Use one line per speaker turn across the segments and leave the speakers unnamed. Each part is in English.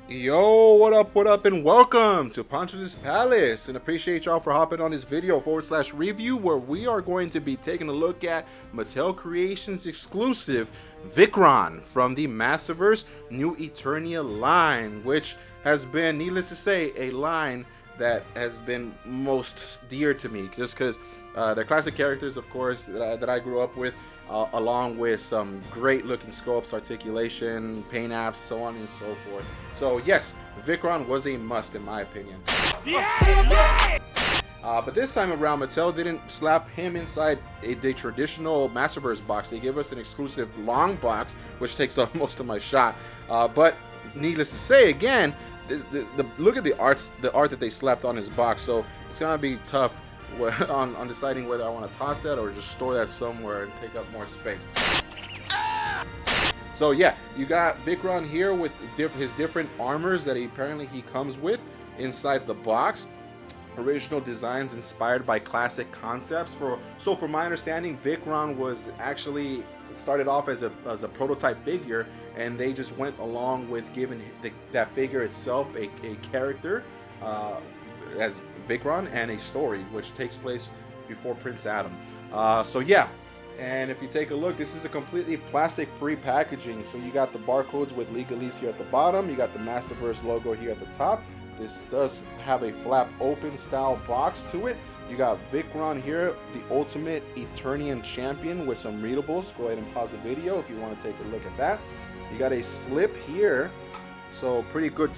Yo, what up, and welcome to Poncho's Palace, and appreciate y'all for hopping on this video / review where we are going to be taking a look at Mattel Creations exclusive Vykron from the Masterverse New Eternia line, which has been, needless to say, a line that has been most dear to me, just because they're classic characters, of course, that I grew up with, along with some great looking sculpts, articulation, paint apps, so on and so forth. So yes, Vykron was a must in my opinion. But this time around, Mattel didn't slap him inside the traditional Masterverse box. They gave us an exclusive long box, which takes up most of my shot. But needless to say, again, look at the art that they slapped on his box. So it's gonna be tough on deciding whether I want to toss that or just store that somewhere and take up more space. So yeah, you got Vykron here with his different armors that he comes with inside the box. Original designs inspired by classic concepts. From my understanding, Vykron was actually started off as a prototype figure, and they just went along with giving that figure itself a character as Vykron and a story which takes place before Prince Adam. So yeah, and if you take a look, this is a completely plastic free packaging. So you got the barcodes with legalese here at the bottom, you got the Masterverse logo here at the top. This does have a flap open style box to it. You got Vykron here, the ultimate Eternian champion, with some readables. Go ahead and pause the video if you want to take a look at that. You got a slip here, so pretty cool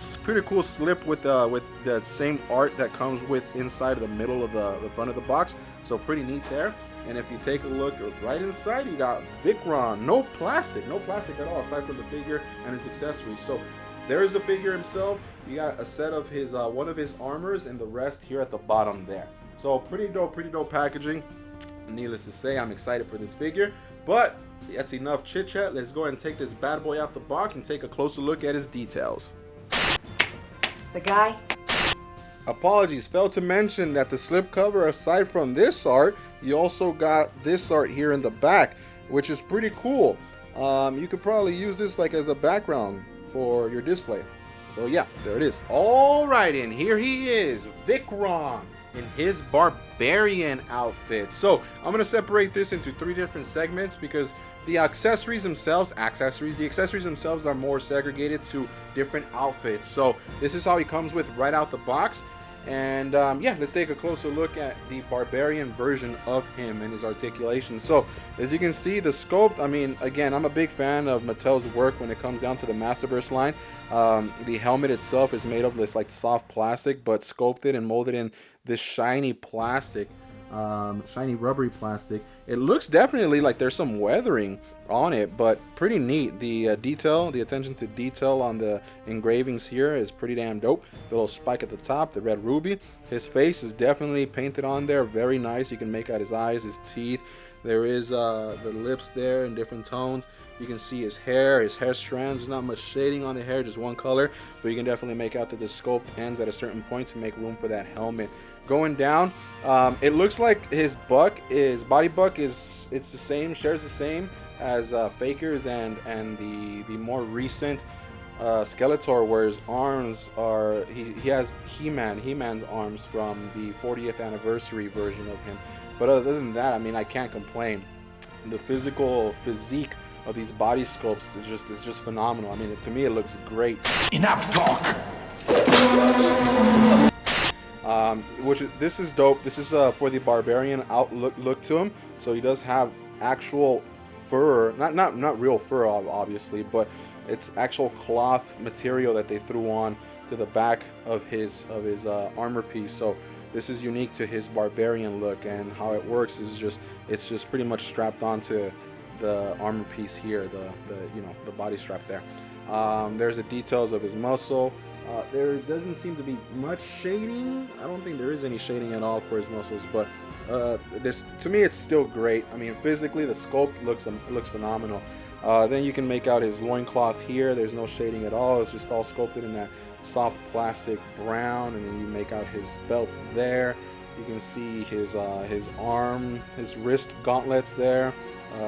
slip with the same art that comes with inside of the middle of the front of the box. So pretty neat there. And if you take a look right inside, you got Vykron, no plastic at all, aside from the figure and its accessories. So there's the figure himself. You got a set of his one of his armors, and the rest here at the bottom there. So pretty dope packaging. Needless to say, I'm excited for this figure. But that's enough chit chat. Let's go ahead and take this bad boy out the box and take a closer look at his details.
The guy.
Apologies, failed to mention that the slipcover, aside from this art, you also got this art here in the back, which is pretty cool. You could probably use this like as a background for your display. So yeah, there it is. All right, and here he is, Vykron, in his barbarian outfit. So I'm gonna separate this into 3 different segments because the accessories themselves are more segregated to different outfits. So this is how he comes with right out the box. And yeah, let's take a closer look at the barbarian version of him and his articulation. So as you can see, the sculpt, I mean, again, I'm a big fan of Mattel's work when it comes down to the Masterverse line. The helmet itself is made of this like soft plastic, but sculpted and molded in this shiny plastic, shiny rubbery plastic. It looks definitely like there's some weathering on it, but pretty neat. The attention to detail on the engravings here is pretty damn dope. The little spike at the top, the red ruby. His face is definitely painted on there, very nice. You can make out his eyes, his teeth. There is the lips there in different tones. You can see his hair strands. There's not much shading on the hair, just one color, but you can definitely make out that the sculpt ends at a certain point to make room for that helmet. Going down, it looks like his body buck shares the same as Faker's and the more recent Skeletor, where his arms are, he has He-Man's arms from the 40th anniversary version of him. But other than that, I mean, I can't complain. The physique of these body sculpts is just phenomenal. I mean, to me, it looks great.
Enough talk.
This is dope. This is for the barbarian look to him. So he does have actual fur, not real fur, obviously, but it's actual cloth material that they threw on to the back of his armor piece. So this is unique to his barbarian look, and how it works is it's just pretty much strapped onto the armor piece here, the body strap there. There's the details of his muscle. There doesn't seem to be much shading. I don't think there is any shading at all for his muscles, but to me it's still great. I mean, physically the sculpt looks phenomenal. Then you can make out his loincloth here. There's no shading at all. It's just all sculpted in that soft plastic brown, and then you make out his belt there. You can see his arm, his wrist gauntlets there.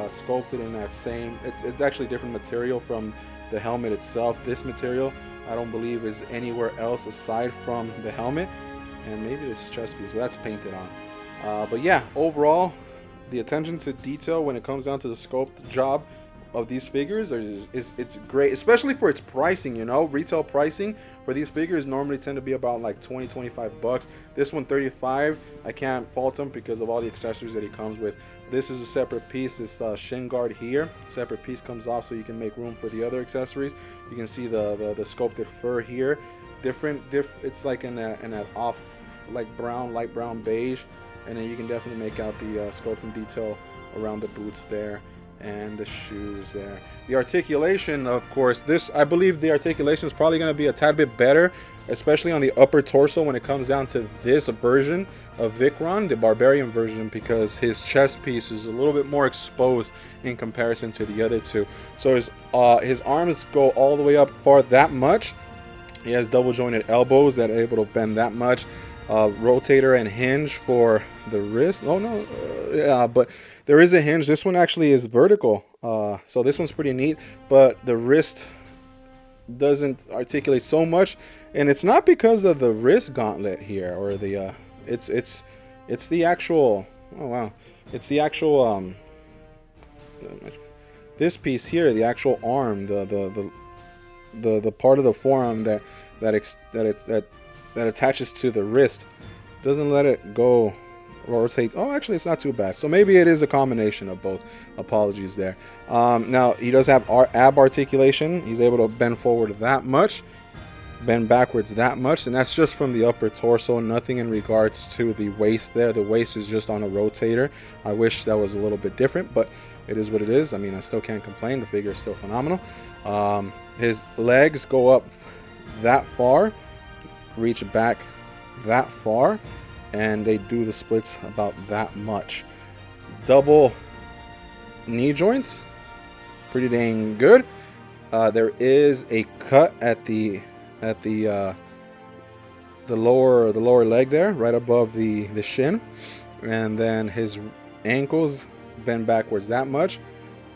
sculpted in that same. It's actually different material from the helmet itself. This material I don't believe is anywhere else aside from the helmet, and maybe this chest piece, but that's painted on. But yeah, overall, the attention to detail when it comes down to the sculpt job of these figures it's great, especially for its pricing. You know, retail pricing for these figures normally tend to be about like 20-25 bucks. This one 35. I can't fault him because of all the accessories that he comes with. This is a separate piece. This shin guard here, separate piece, comes off so you can make room for the other accessories. You can see the sculpted fur here, different. It's like in that off like brown, light brown beige, and then you can definitely make out the sculpting detail around the boots there and the shoes there. The articulation, of course, this, I believe the articulation is probably going to be a tad bit better, especially on the upper torso when it comes down to this version of Vykron, the barbarian version, because his chest piece is a little bit more exposed in comparison to the other two. So his arms go all the way up far that much. He has double jointed elbows that are able to bend that much. Rotator and hinge for the wrist. Yeah, but there is a hinge. This one actually is vertical, so this one's pretty neat, but the wrist doesn't articulate so much, and it's not because of the wrist gauntlet here or the it's the actual, oh wow, it's the actual this piece here, the actual arm, the part of the forearm that attaches to the wrist, doesn't let it go rotate. Oh, actually it's not too bad, so maybe it is a combination of both. Apologies there. Now he does have ab articulation. He's able to bend forward that much, bend backwards that much, and that's just from the upper torso, nothing in regards to the waist there. The waist is just on a rotator. I wish that was a little bit different, but it is what it is. I mean, I still can't complain. The figure is still phenomenal. His legs go up that far, reach back that far, and they do the splits about that much. Double knee joints, pretty dang good. There is a cut at the lower leg there, right above the shin, and then his ankles bend backwards that much,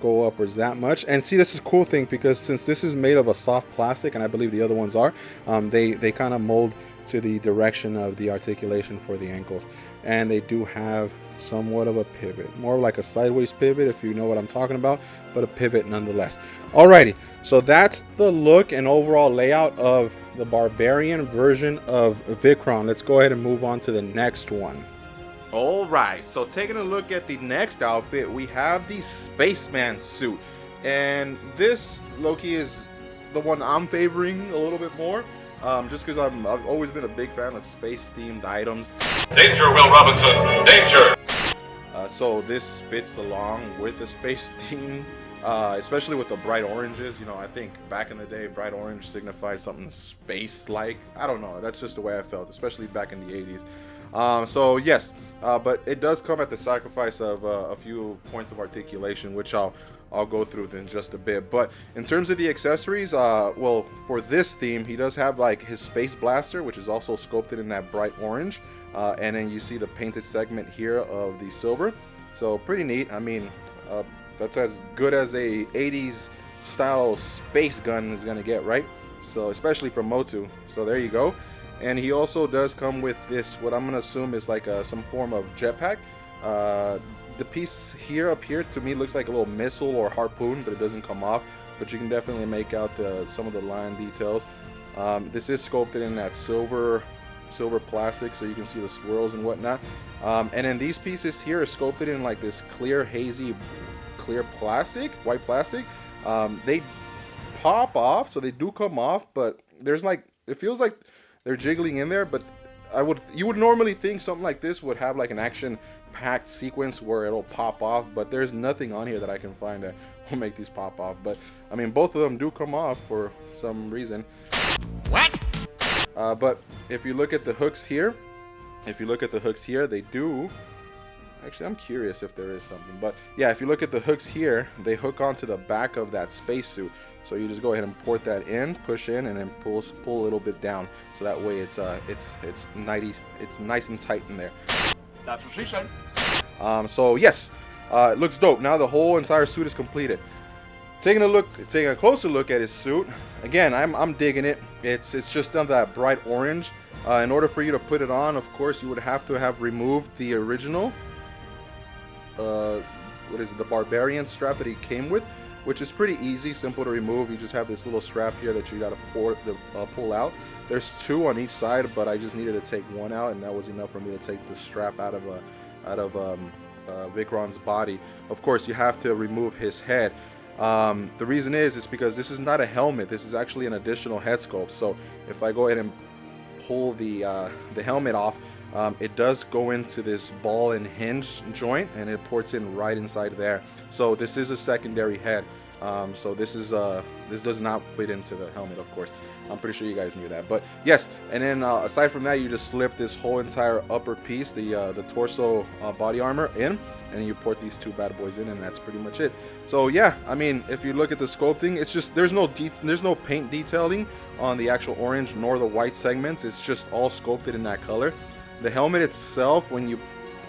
go upwards that much. And see, this is a cool thing, because since this is made of a soft plastic, and I believe the other ones are, they kind of mold to the direction of the articulation for the ankles, and they do have somewhat of a pivot, more like a sideways pivot, if you know what I'm talking about, but a pivot nonetheless. Alrighty, so that's the look and overall layout of the barbarian version of Vykron. Let's go ahead and move on to the next one. Alright, so taking a look at the next outfit, we have the spaceman suit, and this, Loki, is the one I'm favoring a little bit more, just because I've always been a big fan of space themed items.
Danger, Will Robinson, danger!
So this fits along with the space theme, especially with the bright oranges. You know, I think back in the day, bright orange signified something space-like. I don't know, that's just the way I felt, especially back in the 80s. So yes, but it does come at the sacrifice of a few points of articulation, which I'll go through in just a bit. But in terms of the accessories, well, for this theme, he does have like his space blaster, which is also sculpted in that bright orange, and then you see the painted segment here of the silver. So pretty neat. I mean, that's as good as a 80s style space gun is gonna get, right? So especially from MOTU. So there you go. And he also does come with this, what I'm going to assume is like some form of jetpack. The piece here, up here, to me looks like a little missile or harpoon, but it doesn't come off. But you can definitely make out some of the line details. This is sculpted in that silver plastic, so you can see the swirls and whatnot. And then these pieces here are sculpted in like this clear, hazy, plastic, white plastic. They pop off, so they do come off, but there's like, it feels like they're jiggling in there, but you would normally think something like this would have like an action-packed sequence where it'll pop off, but there's nothing on here that I can find that will make these pop off. But I mean, both of them do come off for some reason.
What?
But if you look at the hooks here, they do. Actually, I'm curious if there is something, but yeah, if you look at the hooks here, they hook onto the back of that spacesuit. So you just go ahead and port that in, push in, and then pull a little bit down, so that way it's nice and tight in there.
That's what she said.
So yes, It looks dope. Now the whole entire suit is completed. Taking a closer look at his suit. Again, I'm digging it. It's just done that bright orange. In order for you to put it on, of course, you would have to have removed the original. What is it? The Barbarian strap that he came with, which is pretty easy, simple to remove. You just have this little strap here that you got to pull out. There's 2 on each side, but I just needed to take 1 out, and that was enough for me to take the strap out of Vykron's body. Of course, you have to remove his head. The reason is because this is not a helmet. This is actually an additional head sculpt. So if I go ahead and pull the helmet off, it does go into this ball and hinge joint, and it ports in right inside there. So this is a secondary head. So this does not fit into the helmet, of course. I'm pretty sure you guys knew that. But yes, and then aside from that, you just slip this whole entire upper piece, the torso body armor in, and you port these 2 bad boys in, and that's pretty much it. So yeah, I mean, if you look at the sculpting, it's just there's no paint detailing on the actual orange nor the white segments. It's just all sculpted in that color. The helmet itself, when you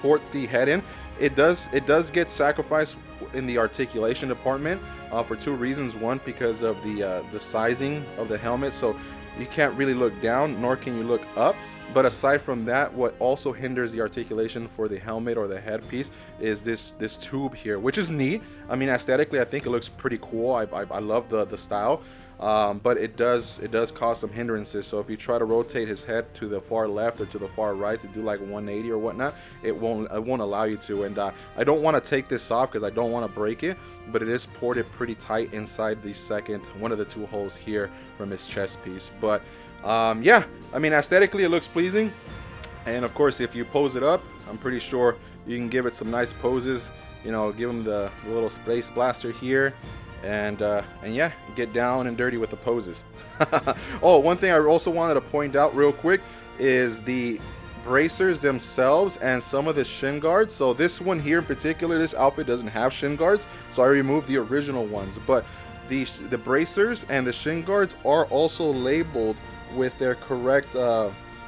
port the head in, it does get sacrificed in the articulation department for 2 reasons. One, because of the sizing of the helmet, so you can't really look down, nor can you look up. But aside from that, what also hinders the articulation for the helmet or the headpiece is this tube here, which is neat. I mean, aesthetically, I think it looks pretty cool. I love the style. But it does cause some hindrances. So if you try to rotate his head to the far left or to the far right to do like 180 or whatnot, it won't allow you to. And I don't want to take this off because I don't want to break it, but it is ported pretty tight inside the one of the 2 holes here from his chest piece. But yeah, I mean, aesthetically it looks pleasing, and of course if you pose it up, I'm pretty sure you can give it some nice poses. You know, give him the little space blaster here. And yeah, get down and dirty with the poses. Oh, one thing I also wanted to point out real quick is the bracers themselves and some of the shin guards. So this one here in particular, this outfit doesn't have shin guards, so I removed the original ones. But the bracers and the shin guards are also labeled with their correct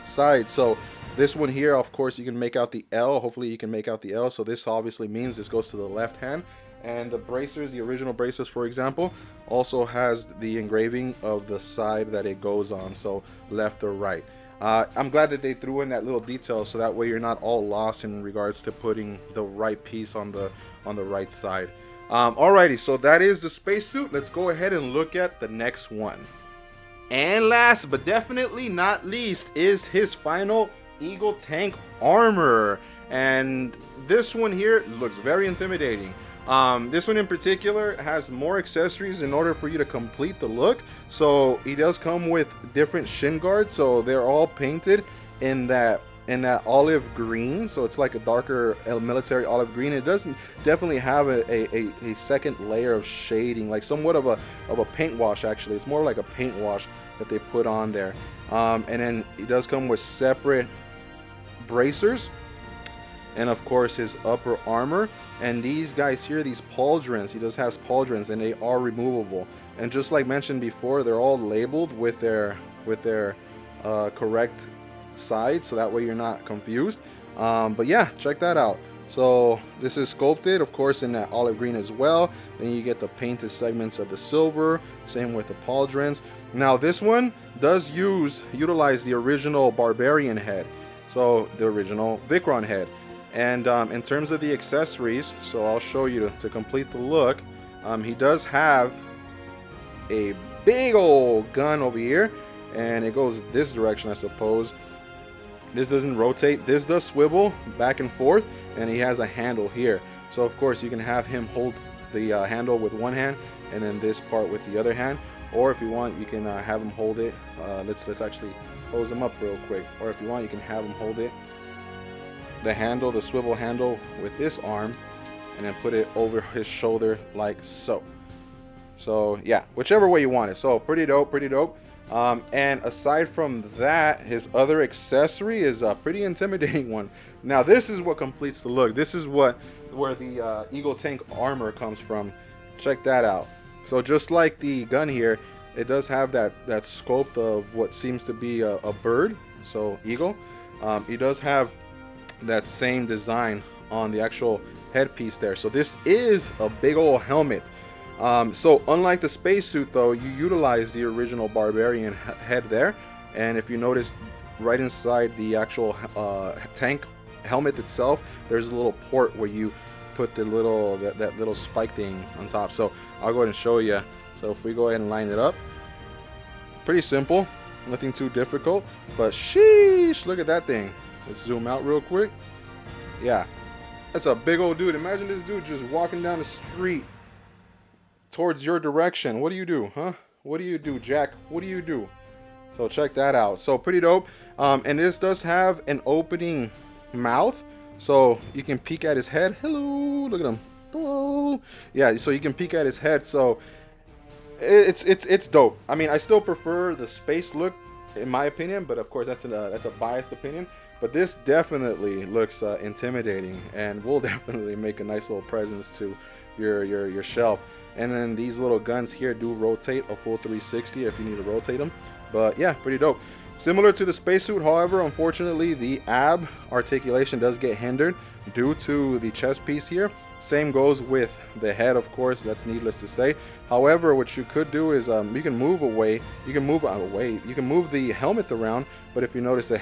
side. So this one here, of course, you can make out the L. Hopefully you can make out the L. So this obviously means this goes to the left hand. And the bracers, the original bracers, for example, also has the engraving of the side that it goes on, so left or right. I'm glad that they threw in that little detail, so that way you're not all lost in regards to putting the right piece on the right side. Alrighty, so that is the spacesuit. Let's go ahead and look at the next one. And last but definitely not least is his final Eagle tank armor. And this one here looks very intimidating. This one in particular has more accessories in order for you to complete the look. So he does come with different shin guards, so they're all painted in that olive green, so it's like a darker military olive green. It doesn't definitely have a second layer of shading, like somewhat of a paint wash. Actually, it's more like a paint wash that they put on there. And then it does come with separate bracers, and of course his upper armor. And these guys here, these pauldrons, he does have pauldrons, and they are removable. And just like mentioned before, they're all labeled with their correct side, so that way you're not confused. But yeah, check that out. So this is sculpted, of course, in that olive green as well. Then you get the painted segments of the silver, same with the pauldrons. Now this one does utilize the original Barbarian head, so the original Vykron head. And in terms of the accessories, so I'll show you to complete the look. He does have a big old gun over here, and it goes this direction, I suppose. This doesn't rotate. This does swivel back and forth, and he has a handle here. So of course you can have him hold the handle with one hand, and then this part with the other hand. Or if you want, you can have him hold it. Let's actually pose him up real quick. Or if you want, you can have him hold it, the handle, the swivel handle, with this arm, and then put it over his shoulder like so. So yeah, whichever way you want it. So pretty dope, pretty dope. And aside from that, his other accessory is a pretty intimidating one. Now this is what completes the look. This is where the Eagle tank armor comes from. Check that out. So just like the gun here, it does have that sculpt of what seems to be a bird, so eagle. It does have that same design on the actual headpiece there. So this is a big old helmet. So unlike the spacesuit though, you utilize the original barbarian head there, and if you notice right inside the actual tank helmet itself, there's a little port where you put the little that little spike thing on top. So I'll go ahead and show you. So if we go ahead and line it up, pretty simple, nothing too difficult, but sheesh, look at that thing. Let's zoom out real quick. Yeah, that's a big old dude. Imagine this dude just walking down the street towards your direction. What do you do, huh? What do you do, Jack? What do you do? So check that out. So pretty dope. And this does have an opening mouth, so you can peek at his head. Hello, look at him. Hello. Yeah, so you can peek at his head. So it's dope. I mean, I still prefer the space look in my opinion, but of course that's a biased opinion. But this definitely looks intimidating, and will definitely make a nice little presence to your shelf. And then these little guns here do rotate a full 360 if you need to rotate them. But yeah, pretty dope. Similar to the spacesuit, however, unfortunately, the ab articulation does get hindered due to the chest piece here. Same goes with the head, of course. That's needless to say. However, what you could do is you can move away. You can move away. You can move the helmet around. But if you notice, the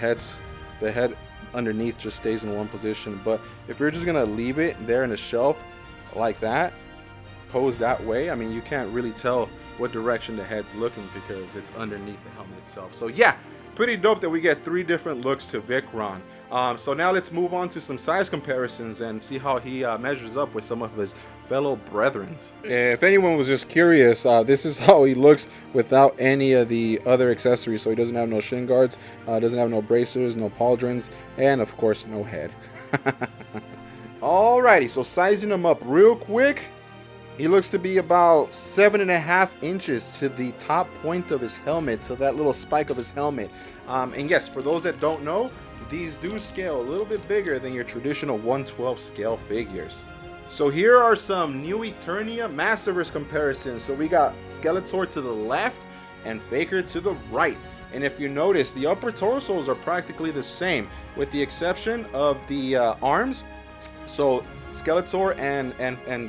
head underneath just stays in one position. But if you're just gonna leave it there in the shelf like that, posed that way, I mean, you can't really tell what direction the head's looking because it's underneath the helmet itself. So yeah, pretty dope that we get 3 different looks to Vykron. So now let's move on to some size comparisons and see how he measures up with some of his fellow brethren. If anyone was just curious, this is how he looks without any of the other accessories. So he doesn't have no shin guards, doesn't have no bracers, no pauldrons, and of course no head. Alrighty, so sizing him up real quick. He looks to be about 7.5 inches to the top point of his helmet, to that little spike of his helmet. And yes, for those that don't know, these do scale a little bit bigger than your traditional 1/12 scale figures. So here are some new Eternia Masterverse comparisons. So we got Skeletor to the left and Faker to the right. And if you notice, the upper torsos are practically the same, with the exception of the arms. So Skeletor and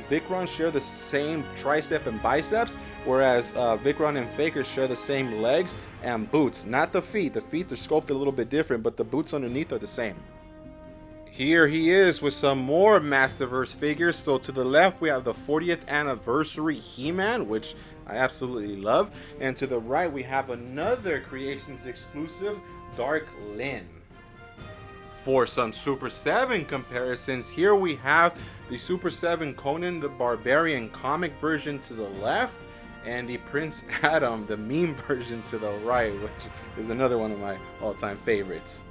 Vykron share the same tricep and biceps, whereas Vykron and Faker share the same legs and boots. Not the feet. The feet are sculpted a little bit different, but the boots underneath are the same. Here he is with some more Masterverse figures. So to the left, we have the 40th anniversary He-Man, which I absolutely love. And to the right, we have another Creations exclusive, Dark Lyn. For some Super 7 comparisons, here we have the Super 7 Conan the Barbarian comic version to the left, and the Prince Adam, the meme version, to the right, which is another one of my all-time favorites.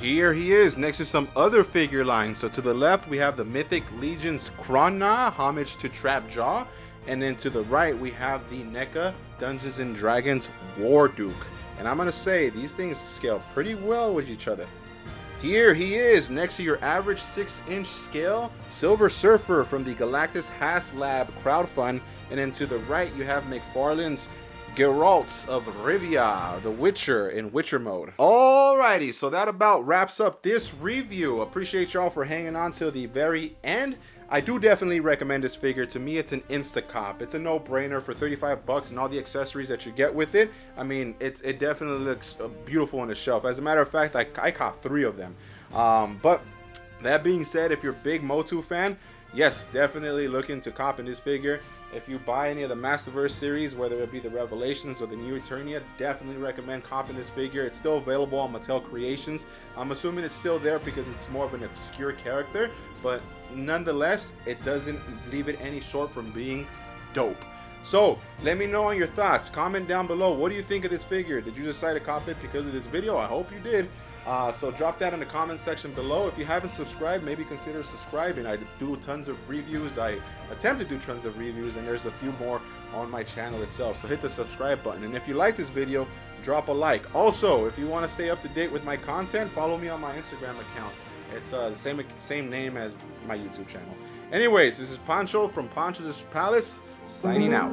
Here he is next to some other figure lines. So to the left, we have the Mythic Legion's Krona, homage to Trap Jaw, and then to the right, we have the NECA Dungeons and Dragons War Duke. And I'm gonna say these things scale pretty well with each other. Here he is next to your average 6-inch scale Silver Surfer from the Galactus HasLab crowdfund, and then to the right you have McFarlane's Geralt of Rivia, the Witcher in Witcher mode. Alrighty, so that about wraps up this review. Appreciate y'all for hanging on till the very end. I do definitely recommend this figure. To me, it's an insta-cop. It's a no-brainer for 35 bucks and all the accessories that you get with it. I mean, it definitely looks beautiful on the shelf. As a matter of fact, I copped 3 of them. But that being said, if you're a big MOTU fan, yes, definitely look into copping this figure. If you buy any of the Masterverse series, whether it be the Revelations or the New Eternia, definitely recommend copping this figure. It's still available on Mattel Creations. I'm assuming it's still there because it's more of an obscure character, but nonetheless, it doesn't leave it any short from being dope. So let me know on your thoughts. Comment down below. What do you think of this figure? Did you decide to cop it because of this video? I hope you did. So drop that in the comment section below. If you haven't subscribed, maybe consider subscribing. I do tons of reviews. I attempt to do tons of reviews, and there's a few more on my channel itself. So hit the subscribe button. And if you like this video, drop a like. Also, if you want to stay up to date with my content, follow me on my Instagram account. It's the same name as my YouTube channel. Anyways, this is Pancho from Pancho's Palace, signing out.